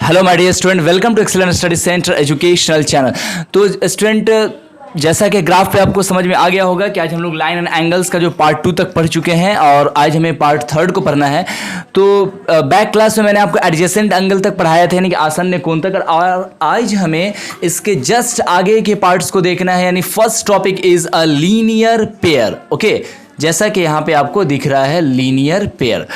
Hello my dear student, welcome to excellent study center educational channel. तो student, जैसा कि graph पे आपको समझ में आ गया होगा कि आज हम लोग लाइन एंड एंगल्स का जो पार्ट 2 तक पढ़ चुके हैं और आज हमें पार्ट 3 को पढ़ना है। तो बैक क्लास में मैंने आपको एडजेसेंट एंगल तक पढ़ाया था, यानी कि आसन्न कोण तक, और आज हमें इसके जस्ट आगे के पार्ट्स को देखना है। यानी first topic is a linear pair. Okay, जैसा कि यहाँ पे आपको दिख रहा है लीनियर पेयर।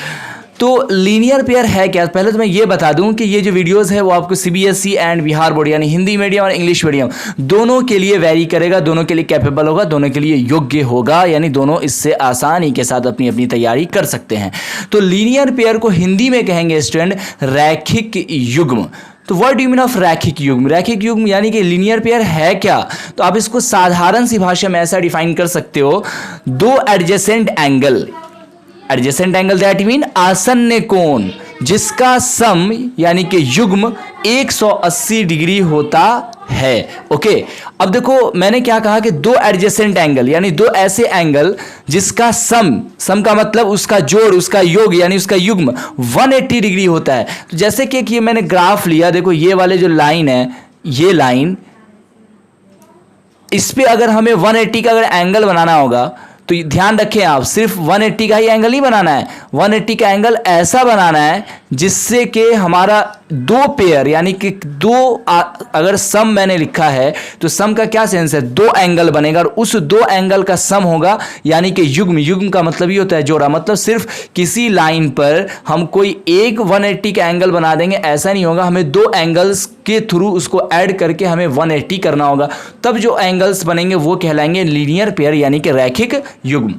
तो लीनियर पेयर है क्या? पहले तो मैं ये बता दूं कि ये जो वीडियोस है वो आपको सीबीएसई एंड बिहार बोर्ड यानी हिंदी मीडियम और इंग्लिश मीडियम दोनों के लिए वेरी करेगा, दोनों के लिए कैपेबल होगा, दोनों के लिए योग्य होगा, यानी दोनों इससे आसानी के साथ अपनी अपनी तैयारी कर सकते हैं। तो लीनियर पेयर को हिंदी में कहेंगे स्टूडेंट रैखिक युग्म। तो what do you mean of रैखिक युग्म? रैखिक युग्म यानी कि लीनियर पेयर है क्या? तो आप इसको साधारण सी भाषा में ऐसा डिफाइन कर सकते हो, दो adjacent angle, adjacent angle that mean आसन्न कोण जिसका सम यानी कि युग्म 180 डिग्री होता है। ओके, अब देखो मैंने क्या कहा कि दो एडजेसेंट एंगल यानी दो ऐसे एंगल जिसका सम का मतलब उसका जोड़, उसका योग यानी उसका युग्म 180 डिग्री होता है। तो जैसे कि ये मैंने ग्राफ लिया, देखो ये वाले जो लाइन है, ये लाइन, इस पे अगर हमें 180 का अगर एंगल बनाना होगा तो दध्यान रखें आप, सिर्फ 180 का ही एंगल नहीं बनाना है, 180 का एंगल ऐसा बनाना है जिससे कि हमारा दो पेयर यानी कि अगर सम मैंने लिखा है तो सम का क्या सेंस है, दो एंगल बनेगा और उस दो एंगल का सम होगा यानी कि युग्म का मतलब ही होता है जोड़ा। मतलब सिर्फ किसी लाइन पर हम कोई एक 180 का एंगल बना देंगे ऐसा नहीं होगा, हमें दो एंगल्स के थ्रू उसको ऐड करके हमें 180 करना होगा, तब जो एंगल्स बनेंगे वो कहलाएंगे लीनियर पेयर यानी कि रैखिक युग्म।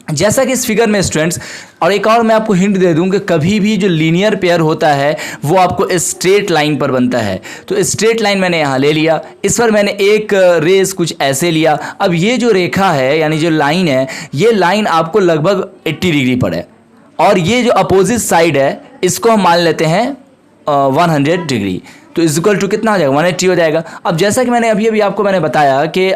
जैसा कि इस फिगर में स्टूडेंट्स, और एक और मैं आपको हिंट दे दूं कि कभी भी जो लीनियर पेयर होता है वो आपको स्ट्रेट लाइन पर बनता है। तो स्ट्रेट लाइन मैंने यहाँ ले लिया, इस पर मैंने एक रेस कुछ ऐसे लिया। अब ये जो रेखा है यानी जो लाइन है, ये लाइन आपको लगभग 80 डिग्री पर है और ये जो अपोजिट साइड है इसको हम मान लेते हैं 100 डिग्री। तो इज इक्वल टू कितना हो जाएगा, 180 हो जाएगा। अब जैसा कि मैंने अभी आपको मैंने बताया कि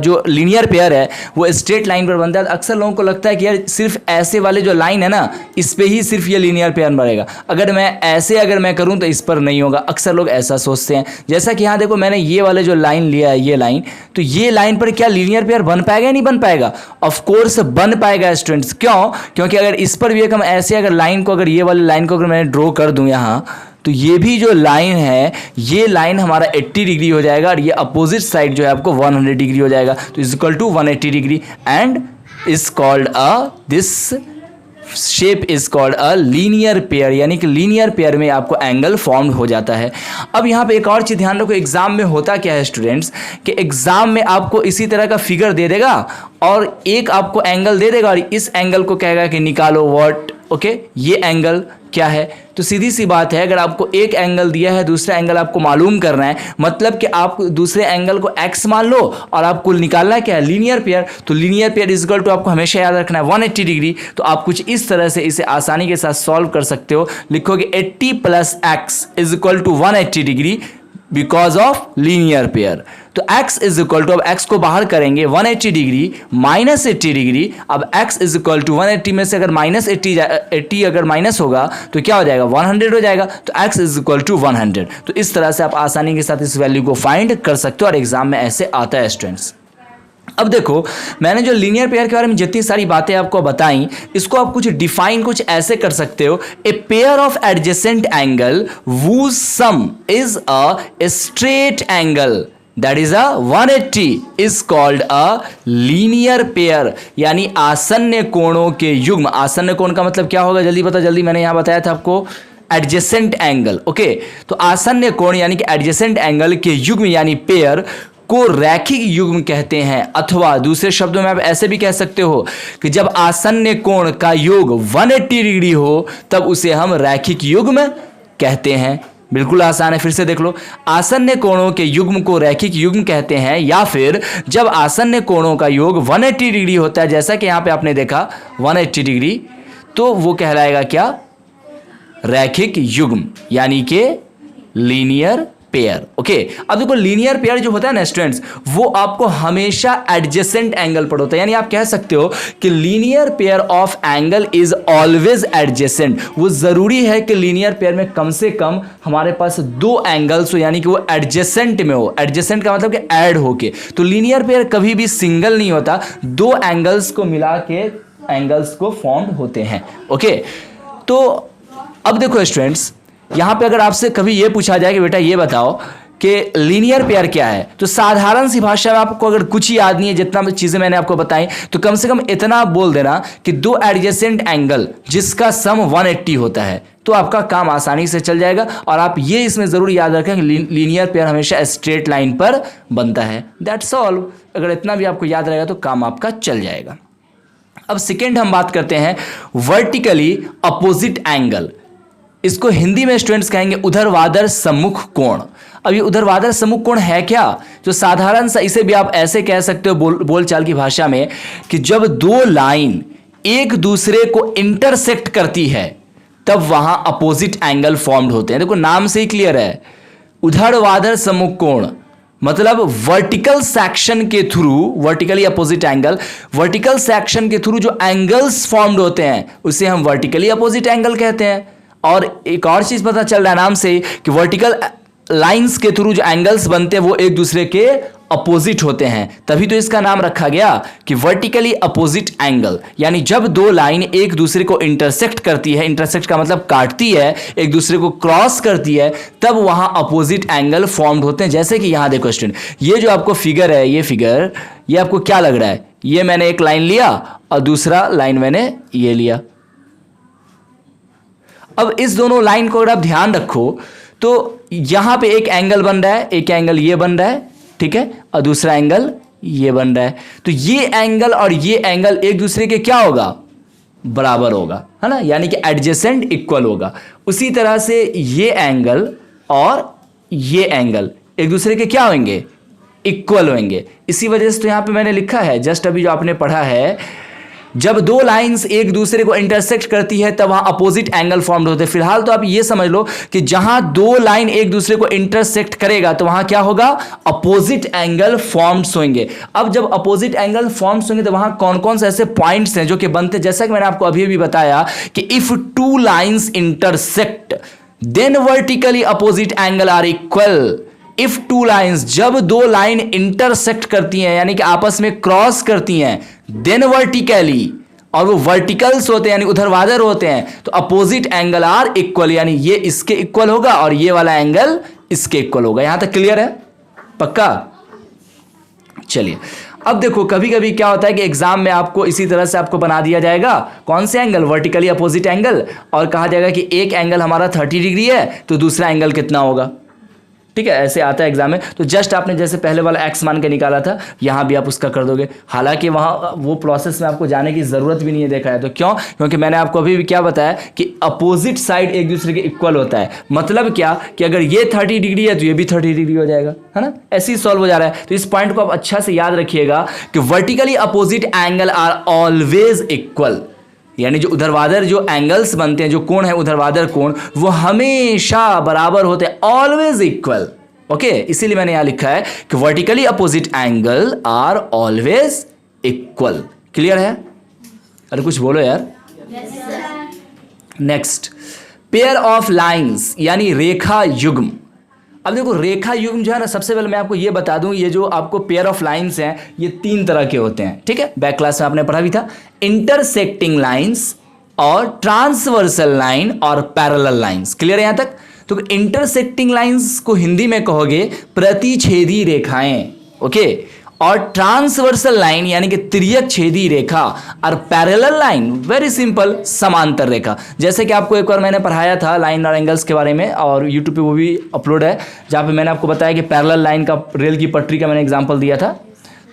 जो लीनियर पेयर है वो स्ट्रेट लाइन पर बनता है। अक्सर लोगों को लगता है कि यार सिर्फ ऐसे वाले जो लाइन है ना, इस पे ही सिर्फ ये लीनियर पेयर बनेगा, अगर मैं करूँ तो इस पर नहीं होगा। अक्सर लोग ऐसा सोचते हैं। जैसा कि यहाँ देखो मैंने ये वाले जो लाइन लिया है, ये लाइन, तो ये लाइन पर क्या लीनियर पेयर बन पाएगा या नहीं बन पाएगा? ऑफकोर्स बन पाएगा स्टूडेंट्स। क्यों? क्योंकि अगर इस पर भी एक हम ऐसे अगर लाइन को, अगर ये वाली लाइन को अगर मैं ड्रॉ कर दूँ यहाँ, तो ये भी जो लाइन है, ये लाइन हमारा 80 डिग्री हो जाएगा और ये अपोजिट साइड जो है आपको 100 डिग्री हो जाएगा। तो is equal to 180 degree and is called this shape is called a linear pair, यानी कि लीनियर पेयर में आपको एंगल फॉर्म हो जाता है। अब यहाँ पे एक और चीज़ ध्यान रखो, एग्जाम में होता क्या है स्टूडेंट्स कि एग्जाम में आपको इसी तरह का फिगर दे देगा और एक आपको एंगल दे देगा और इस एंगल को कहेगा कि निकालो व्हाट, ओके, ये एंगल क्या है। तो सीधी सी बात है, अगर आपको एक एंगल दिया है, दूसरा एंगल आपको मालूम करना है, मतलब कि आप दूसरे एंगल को x मान लो और आपको निकालना है क्या है, लीनियर पेयर। तो linear pair is equal to आपको हमेशा याद रखना है 180 डिग्री। तो आप कुछ इस तरह से इसे आसानी के साथ सॉल्व कर सकते हो। लिखोगे 80 plus x is equal to 180 degree because of linear pair. तो x इज इक्वल टू, अब x को बाहर करेंगे, 180 डिग्री माइनस 80 डिग्री। अब x इज इक्वल टू 180 में से अगर माइनस 80 अगर माइनस होगा तो क्या हो जाएगा, 100 हो जाएगा। तो x इज इक्वल टू 100। तो इस तरह से आप आसानी के साथ इस वैल्यू को फाइंड कर सकते हो और एग्जाम में ऐसे आता है स्टूडेंट्स। अब देखो मैंने जो लीनियर पेयर के बारे में जितनी सारी बातें आपको बताई, इसको आप कुछ डिफाइन कुछ ऐसे कर सकते हो, a pair of adjacent angle whose some is a straight angle that is a 180 is called a linear pair, यानी आसन्न कोणों के युग्म। आसन्न कोण का मतलब क्या होगा, जल्दी मैंने यहां बताया था आपको, एडजेसेंट एंगल। ओके, तो आसन्न कोण यानी कि एडजेसेंट एंगल के युग्म यानी पेयर को रैखिक युग्म कहते हैं। अथवा दूसरे शब्दों में आप ऐसे भी कह सकते हो कि जब आसन्न कोण का योग 180 डिग्री हो तब उसे हम रैखिक युग्म कहते हैं। बिल्कुल आसान है, फिर से देख लो, आसन्न कोणों के युग्म को रैखिक युग्म कहते हैं, या फिर जब आसन्न कोणों का योग 180 डिग्री होता है, जैसा कि यहां पे आपने देखा 180 डिग्री, तो वो कहलाएगा क्या, रैखिक युग्म यानी कि लीनियर पेयर। ओके, अब देखो लीनियर पेयर जो होता है ना स्टूडेंट्स, वो आपको हमेशा एडजेसेंट एंगल पर होता है, यानी आप कह सकते हो कि linear pair of angle is always adjacent. वो जरूरी है कि लीनियर पेयर में कम से कम हमारे पास दो एंगल्स हो, यानी कि वो एडजेसेंट में हो। एडजेसेंट का मतलब कि ऐड होके। तो लीनियर पेयर कभी भी सिंगल नहीं होता, दो एंगल्स को मिला के एंगल्स को फॉर्म होते हैं। ओके, तो अब देखो स्टूडेंट्स, यहां पे अगर आपसे कभी ये पूछा जाए कि बेटा ये बताओ कि लीनियर पेयर क्या है, तो साधारण सी भाषा में आपको अगर कुछ ही याद नहीं है, जितना चीजें मैंने आपको बताई, तो कम से कम इतना बोल देना कि दो एडजेसेंट एंगल जिसका सम 180 होता है, तो आपका काम आसानी से चल जाएगा। और आप ये इसमें जरूर याद रखें कि लीनियर पेयर हमेशा स्ट्रेट लाइन पर बनता है। That's all. अगर इतना भी आपको याद रहेगा तो काम आपका चल जाएगा। अब सेकेंड हम बात करते हैं वर्टिकली अपोजिट एंगल। इसको हिंदी में स्टूडेंट्स कहेंगे ऊर्ध्वाधर सम्मुख कोण। अब ये ऊर्ध्वाधर सम्मुख कोण है क्या? जो साधारण सा, इसे भी आप ऐसे कह सकते हो बोलचाल की भाषा में, कि जब दो लाइन एक दूसरे को इंटरसेक्ट करती है तब वहां अपोजिट एंगल फॉर्म्ड होते हैं। देखो नाम से ही क्लियर है, ऊर्ध्वाधर सम्मुख कोण मतलब वर्टिकल सेक्शन के through, vertically opposite angle, vertical section के थ्रू जो एंगल्स फॉर्म्ड होते हैं उसे हम वर्टिकली अपोजिट एंगल कहते हैं। और एक और चीज पता चल रहा है नाम से कि वर्टिकल लाइंस के थ्रू जो एंगल्स बनते हैं वो एक दूसरे के अपोजिट होते हैं, तभी तो इसका नाम रखा गया कि वर्टिकली अपोजिट एंगल। यानी जब दो लाइन एक दूसरे को इंटरसेक्ट करती है, इंटरसेक्ट का मतलब काटती है, एक दूसरे को क्रॉस करती है, तब वहां अपोजिट एंगल फॉर्म्ड होते हैं। जैसे कि यहां देखो स्टूडेंट, ये जो आपको फिगर है, ये फिगर, ये आपको क्या लग रहा है? ये मैंने एक लाइन लिया और दूसरा लाइन मैंने ये लिया। अब इस दोनों लाइन को अगर आप ध्यान रखो तो यहां पे एक एंगल बन रहा है, एक एंगल ये बन रहा है, ठीक है, और दूसरा एंगल ये बन रहा है। तो ये एंगल और ये एंगल एक दूसरे के क्या होगा? बराबर होगा, है ना, यानी कि एडजेसेंट इक्वल होगा। उसी तरह से ये एंगल और ये एंगल एक दूसरे के क्या होंगे? इक्वल होंगे। इसी वजह से तो यहां पे मैंने लिखा है, जस्ट अभी जो आपने पढ़ा है, जब दो लाइंस एक दूसरे को इंटरसेक्ट करती है तब वहां अपोजिट एंगल फॉर्म्ड होते हैं। फिलहाल तो आप ये समझ लो कि जहां दो लाइन एक दूसरे को इंटरसेक्ट करेगा तो वहां क्या होगा? अपोजिट एंगल फॉर्म्स होंगे। अब जब अपोजिट एंगल फॉर्म्स होंगे तो वहां कौन कौन से ऐसे पॉइंट्स हैं जो कि बनते हैं, जैसा कि मैंने आपको अभी भी बताया कि if two lines intersect then vertically opposite angle are equal. If two lines, जब दो लाइन इंटरसेक्ट करती हैं यानी कि आपस में क्रॉस करती हैं, देन वर्टिकली, और वो वर्टिकल्स होते हैं यानी ऊर्ध्वाधर होते हैं, तो अपोजिट एंगल आर इक्वल, यानी ये इसके इक्वल होगा और ये वाला एंगल इसके इक्वल होगा। यहां तक क्लियर है? पक्का? चलिए, अब देखो कभी कभी क्या होता है कि एग्जाम में आपको इसी तरह से आपको बना दिया जाएगा, कौन से एंगल? वर्टिकली अपोजिट एंगल, और कहा जाएगा कि एक एंगल हमारा 30 डिग्री है तो दूसरा एंगल कितना होगा, ठीक है, ऐसे आता है एग्जाम में। तो जस्ट आपने जैसे पहले वाला एक्स मान के निकाला था, यहां भी आप उसका कर दोगे। हालांकि वहां वो प्रोसेस में आपको जाने की जरूरत भी नहीं है, देखा है तो। क्यों? क्योंकि मैंने आपको अभी भी क्या बताया कि अपोजिट साइड एक दूसरे के इक्वल होता है। मतलब क्या कि अगर ये 30 डिग्री है तो ये भी 30 डिग्री हो जाएगा, है ना, ऐसे ही सॉल्व हो जा रहा है। तो इस पॉइंट को आप अच्छा से याद रखिएगा कि vertically opposite angle are always equal, यानी जो ऊर्ध्वाधर जो एंगल्स बनते हैं, जो कोण है ऊर्ध्वाधर कोण, वो हमेशा बराबर होते हैं, ऑलवेज इक्वल। ओके, इसीलिए मैंने यहां लिखा है कि vertically opposite angle are always equal. Clear है? अरे कुछ बोलो यार। नेक्स्ट, पेयर ऑफ लाइंस यानी रेखा युग्म। अब देखो रेखा युग्म जो है ना, सबसे पहले मैं आपको ये बता दूं, ये जो आपको पेयर ऑफ लाइंस हैं ये 3 तरह के होते हैं, ठीक है, बैक क्लास में आपने पढ़ा भी था। इंटरसेक्टिंग लाइंस और ट्रांसवर्सल लाइन और पैरेलल लाइंस। क्लियर है यहां तक? तो इंटरसेक्टिंग लाइंस को हिंदी में कहोगे प्रतिछेदी रेखाएं, ओके, और ट्रांसवर्सल लाइन यानी कि तिर्यक छेदी रेखा, और पैरेलल लाइन वेरी सिंपल समांतर रेखा। जैसे कि आपको एक बार मैंने पढ़ाया था लाइन और एंगल्स के बारे में, और यूट्यूब पे वो भी अपलोड है, जहाँ पे मैंने आपको बताया कि पैरेलल लाइन का, रेल की पटरी का मैंने एग्जांपल दिया था,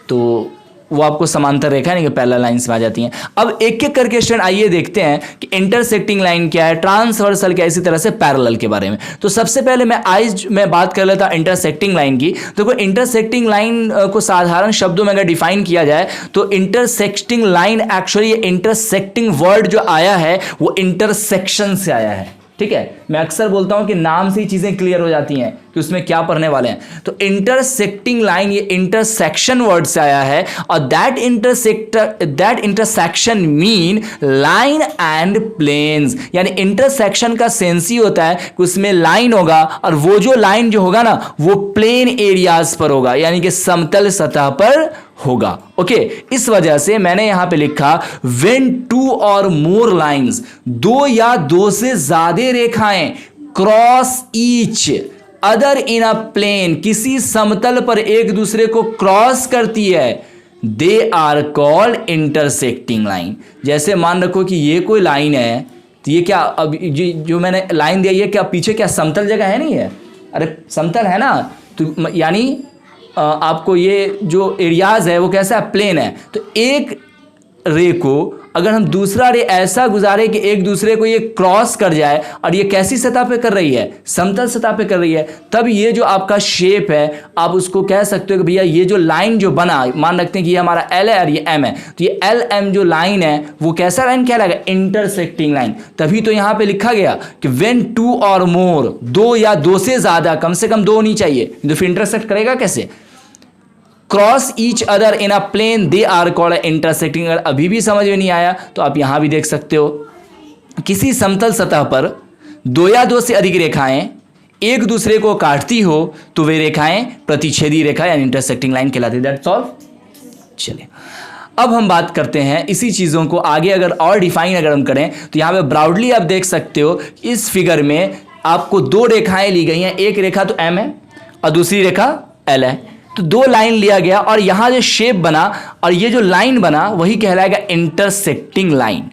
तो वो आपको समांतर रेखा यानी कि पैरेलल लाइंस में आ जाती हैं। अब एक एक करके स्टूडेंट आइए देखते हैं कि इंटरसेक्टिंग लाइन क्या है, ट्रांसवर्सल क्या है, इसी तरह से पैरेलल के बारे में। तो सबसे पहले मैं बात कर लेता इंटरसेक्टिंग लाइन की। तो इंटरसेक्टिंग लाइन को साधारण शब्दों में अगर डिफाइन किया जाए तो intersecting line actually intersecting word जो आया है वो इंटरसेक्शन से आया है। ठीक है, मैं अक्सर बोलता हूं कि नाम से ही चीजें क्लियर हो जाती हैं कि उसमें क्या पढ़ने वाले हैं। तो इंटरसेक्टिंग लाइन ये इंटरसेक्शन वर्ड से आया है, और that intersection mean line and planes, यानी इंटरसेक्शन का सेंस ही होता है कि उसमें लाइन होगा, और वो जो लाइन जो होगा ना वो प्लेन एरियाज पर होगा, यानी कि समतल सतह पर होगा। ओके, इस वजह से मैंने यहां पे लिखा व्हेन टू और मोर लाइंस, दो या दो से ज्यादा रेखाएं cross each other in a plane, किसी समतल पर एक दूसरे को क्रॉस करती है, they are called intersecting line. जैसे मान रखो कि ये कोई लाइन है, तो ये क्या, अब जो मैंने लाइन दिया ये क्या पीछे क्या समतल जगह है? नहीं है, अरे समतल है ना, तो यानी आपको ये जो एरियाज है वो कैसा है, प्लेन है। तो एक रे को अगर हम दूसरा रे ऐसा गुजारे कि एक दूसरे को ये क्रॉस कर जाए, और ये कैसी सतह पे कर रही है, समतल सतह पे कर रही है, तब ये जो आपका शेप है आप उसको कह सकते हो कि भैया ये जो लाइन जो बना, मान रखते हैं कि ये हमारा एल है और ये एम है, तो ये एल एम जो लाइन है वो कैसा लाइन कहलाएगा, इंटरसेक्टिंग लाइन। तभी तो यहाँ पे लिखा गया कि व्हेन टू और मोर, दो या दो से ज्यादा, कम से कम दो होनी चाहिए, तो फिर इंटरसेक्ट करेगा कैसे, cross each other in a plane they are called intersecting. अगर अभी भी समझ में नहीं आया तो आप यहां भी देख सकते हो, किसी समतल सतह पर दो या दो से अधिक रेखाएं एक दूसरे को काटती हो तो वे रेखाएं प्रतिच्छेदी रेखा यानी इंटरसेक्टिंग लाइन कहलाती है। That's all. चलिए अब हम बात करते हैं इसी चीज़ों को आगे अगर और डिफाइन अगर हम करें तो यहाँ पे ब्रॉडली आप देख सकते हो इस फिगर में आपको दो रेखाएं ली गई हैं, एक रेखा तो एम है और दूसरी रेखा एल है, तो दो लाइन लिया गया और यहां जो शेप बना और ये जो लाइन बना वही कहलाएगा इंटरसेक्टिंग लाइन।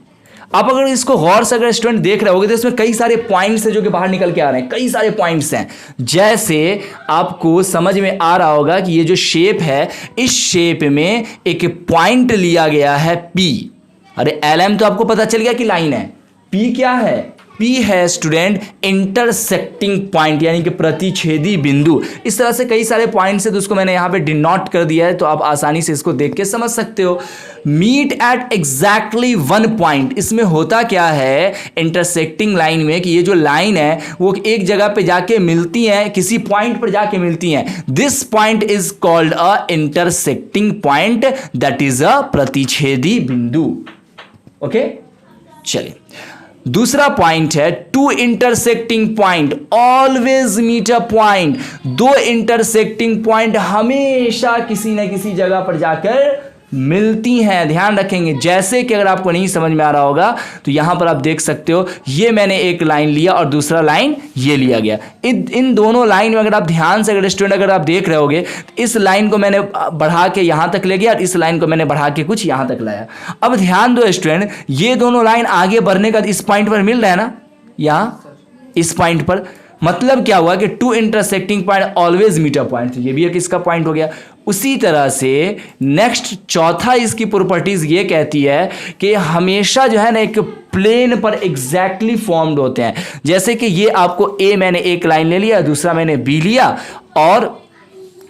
आप अगर इसको गौर से अगर स्टूडेंट देख रहे होगे तो इसमें कई सारे पॉइंट्स हैं जो कि बाहर निकल के आ रहे हैं, कई सारे पॉइंट्स हैं। जैसे आपको समझ में आ रहा होगा कि ये जो शेप है इस शेप में एक पॉइंट लिया गया है पी। अरे एल एम तो आपको पता चल गया कि लाइन है, पी क्या है, पी है स्टूडेंट इंटरसेक्टिंग पॉइंट यानी कि प्रतिच्छेदी बिंदु। इस तरह से कई सारे पॉइंट्स है तो उसको मैंने यहां पे डिनोट कर दिया है, तो आप आसानी से इसको देख के समझ सकते हो। Meet at exactly one point, इसमें होता क्या है इंटरसेक्टिंग लाइन में कि ये जो लाइन है वो एक जगह पे जाके मिलती है, किसी पॉइंट पर जाके मिलती हैं। This point is called a intersecting point, that is a प्रतिच्छेदी बिंदु। ओके, चलिए दूसरा पॉइंट है two intersecting point always meet a point. दो इंटरसेक्टिंग पॉइंट हमेशा किसी न किसी जगह पर जाकर मिलती हैं, ध्यान रखेंगे। जैसे कि अगर आपको नहीं समझ में आ रहा होगा तो यहां पर आप देख सकते हो, ये मैंने एक लाइन लिया और दूसरा लाइन ये लिया गया। इन दोनों लाइन में अगर आप ध्यान से अगर स्टूडेंट अगर आप देख रहे होगे तो इस लाइन को मैंने बढ़ा के यहां तक ले गया और इस लाइन को मैंने बढ़ा के कुछ यहां तक लाया। अब ध्यान दो स्टूडेंट, ये दोनों लाइन आगे बढ़ने का इस पॉइंट पर मिल रहा है ना, यहां इस पॉइंट पर, मतलब क्या हुआ कि two intersecting point always meet a point, ये भी एक इसका पॉइंट हो गया। उसी तरह से नेक्स्ट चौथा इसकी प्रॉपर्टीज ये कहती है कि हमेशा जो है ना एक प्लेन पर एग्जैक्टली फॉर्म्ड होते हैं। जैसे कि ये आपको ए, मैंने एक लाइन ले लिया, दूसरा मैंने बी लिया, और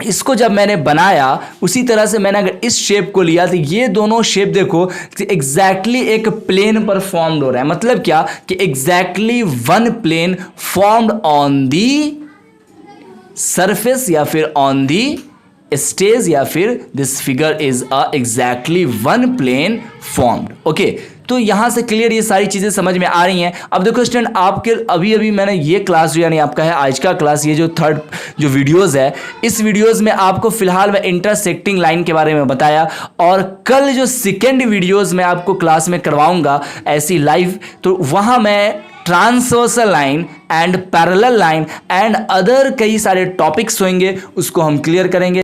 इसको जब मैंने बनाया उसी तरह से मैंने अगर इस शेप को लिया तो ये दोनों शेप देखो एग्जैक्टली एक प्लेन पर फॉर्म्ड हो रहा है। मतलब क्या कि exactly one plane formed on the surface या फिर ऑन दी स्टेज, या फिर this figure is a exactly one plane formed. Okay, तो यहां से क्लियर ये सारी चीजें समझ में आ रही हैं। अब देखो स्टूडेंट, आपके अभी मैंने ये क्लास जो यानी आपका है आज का क्लास, ये जो थर्ड जो वीडियोस है, इस वीडियोस में आपको फिलहाल मैं इंटरसेक्टिंग लाइन के बारे में बताया, और कल जो सेकेंड वीडियोस मैं आपको क्लास में करवाऊंगा ऐसी लाइव, तो वहां मैं transversal line and parallel line and other कई सारे टॉपिक्स होंगे, उसको हम क्लियर करेंगे।